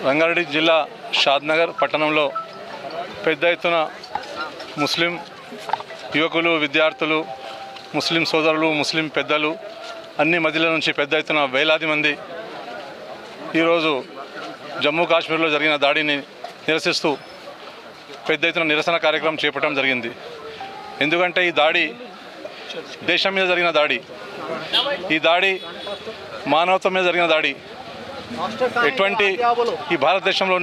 రంగారెడ్డి జిల్లా షాద్నగర్ పట్టణంలో పెద్ద ఎత్తున ముస్లిం యువకులు, విద్యార్థులు, ముస్లిం సోదరులు, ముస్లిం పెద్దలు అన్ని మధ్యల నుంచి పెద్ద ఎత్తున వేలాది మంది ఈరోజు జమ్మూ కాశ్మీర్లో జరిగిన దాడిని నిరసిస్తూ పెద్ద ఎత్తున నిరసన కార్యక్రమం చేపట్టడం జరిగింది. ఎందుకంటే ఈ దాడి దేశం మీద జరిగిన దాడి, ఈ దాడి మానవత్వం మీద జరిగిన దాడి. ఎటువంటి ఈ భారతదేశంలో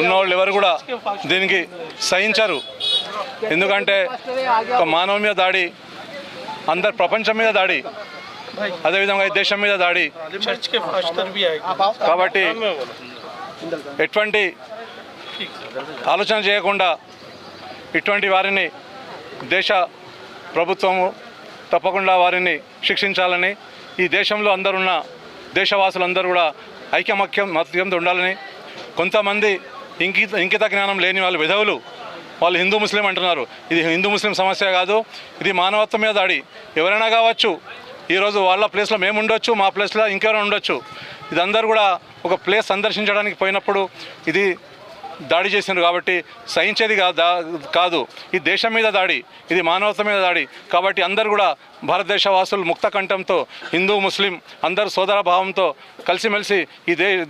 ఉన్నవాళ్ళు ఎవరు కూడా దీనికి సహించరు. ఎందుకంటే ఒక మానవ మీద దాడి, అందరు ప్రపంచం మీద దాడి, అదేవిధంగా ఈ దేశం మీద దాడి. కాబట్టి ఎటువంటి ఆలోచన చేయకుండా ఇటువంటి వారిని దేశ ప్రభుత్వము తప్పకుండా వారిని శిక్షించాలని, ఈ దేశంలో అందరున్న దేశవాసులందరూ కూడా ఐకమత్యంతో ఉండాలని. కొంతమంది ఇంకిత జ్ఞానం లేని వాళ్ళు, విధవులు, వాళ్ళు హిందూ ముస్లిం అంటున్నారు. ఇది హిందూ ముస్లిం సమస్య కాదు, ఇది మానవత్వం మీద దాడి. ఎవరైనా కావచ్చు, ఈరోజు వాళ్ళ ప్లేస్లో మేము ఉండొచ్చు, మా ప్లేస్లో ఇంకెవరైనా ఉండొచ్చు. ఇదందరూ కూడా ఒక ప్లేస్ సందర్శించడానికి పోయినప్పుడు ఇది దాడి చేసినారు కాబట్టి సహించేది కాదు. ఈ దేశం మీద దాడి, ఇది మానవత్వం మీద దాడి. కాబట్టి అందరూ కూడా భారతదేశ వాసులు ముక్త కంఠంతో, హిందూ ముస్లిం అందరూ సోదర భావంతో కలిసిమెలిసి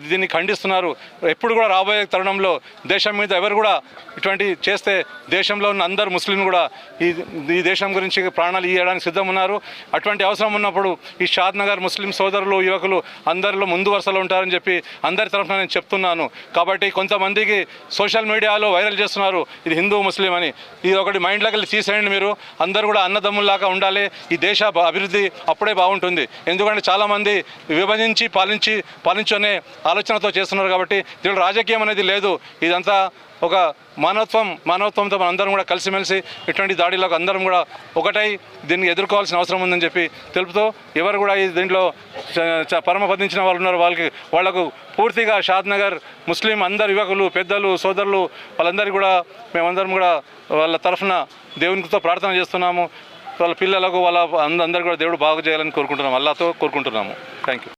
దీన్ని ఖండిస్తున్నారు. ఎప్పుడు కూడా రాబోయే తరుణంలో దేశం మీద ఎవరు కూడా ఇటువంటి చేస్తే దేశంలో ఉన్న అందరు ముస్లిం కూడా ఈ దేశం గురించి ప్రాణాలు ఇవ్వడానికి సిద్ధం ఉన్నారు. అటువంటి అవసరం ఉన్నప్పుడు ఈ షాద్నగర్ ముస్లిం సోదరులు, యువకులు అందరిలో ముందు వరుసలో ఉంటారని చెప్పి అందరి తరఫున నేను చెప్తున్నాను. కాబట్టి కొంతమందికి సోషల్ మీడియాలో వైరల్ చేస్తున్నారు ఇది హిందూ ముస్లిం అని. ఇది ఒకటి మైండ్లోకి వెళ్ళి తీసేయండి. మీరు అందరూ కూడా అన్నదమ్ముల్లాగా ఉండాలి. ఈ దేశ అభివృద్ధి అప్పుడే బాగుంటుంది. ఎందుకంటే చాలామంది విభజించి పాలించుకునే ఆలోచనతో చేస్తున్నారు. కాబట్టి దీంట్లో రాజకీయం అనేది లేదు. ఇదంతా ఒక మానవత్వంతో మనం అందరం కూడా కలిసిమెలిసి ఇటువంటి దాడిలకు అందరం కూడా ఒకటై దీన్ని ఎదుర్కోవాల్సిన అవసరం ఉందని చెప్పి తెలుపుతూ, ఎవరు కూడా ఈ దీంట్లో పరమపదించిన వాళ్ళు ఉన్నారు, వాళ్లకు పూర్తిగా షాద్నగర్ ముస్లిం అందరు యువకులు, పెద్దలు, సోదరులు వాళ్ళందరికీ కూడా మేమందరం కూడా వాళ్ళ తరఫున దేవునితో ప్రార్థన చేస్తున్నాము. వాళ్ళ పిల్లలకు, వాళ్ళ అందరికీ కూడా దేవుడు బాగు చేయాలని కోరుకుంటున్నాము, అల్లాహ్తో కోరుకుంటున్నాము. Thank you.